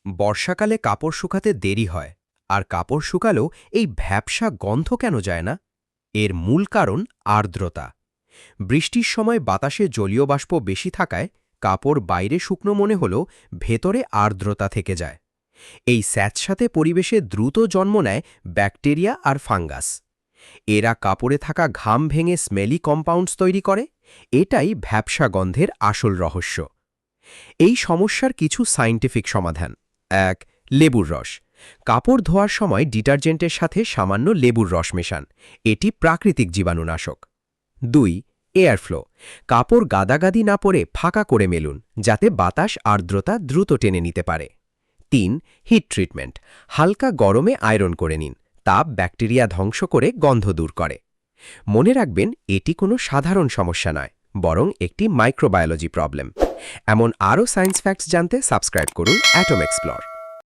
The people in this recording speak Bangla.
বর্ষাকালে কাপড় শুকাতে দেরি হয়, আর কাপড় শুকালেও এই ভ্যাপসা গন্ধ কেন যায় না? এর মূল কারণ আর্দ্রতা। বৃষ্টির সময় বাতাসে জলীয় বাষ্প বেশি থাকায় কাপড় বাইরে শুকনো মনে হলেও ভেতরে আর্দ্রতা থেকে যায়। এই স্যাঁতসাতে পরিবেশে দ্রুত জন্ম নেয় ব্যাকটেরিয়া আর ফাঙ্গাস। এরা কাপড়ে থাকা ঘাম ভেঙে স্মেলি কম্পাউন্ডস তৈরি করে। এটাই ভ্যাপসা গন্ধের আসল রহস্য। এই সমস্যার কিছু সায়েন্টিফিক সমাধান। ১. লেবুর রস। কাপড় ধোয়ার সময় ডিটারজেন্টের সাথে সামান্য লেবুর রস মেশান। এটি প্রাকৃতিক জীবাণুনাশক। ২. Air flow. কাপড় গাদাগাদি না পড়ে ফাঁকা করে মেলুন, যাতে বাতাস আর্দ্রতা দ্রুত টেনে নিতে পারে। ৩. Hit treatment. হালকা গরমে আয়রন করে নিন। তাপ ব্যাকটেরিয়া ধ্বংস করে গন্ধ দূর করে। মনে রাখবেন, এটি কোনো সাধারণ সমস্যা নয়, বরং একটি মাইক্রোবায়োলজি প্রবলেম। এমন আরও সায়েন্স ফ্যাক্টস জানতে সাবস্ক্রাইব করুন অ্যাটম এক্সপ্লোর।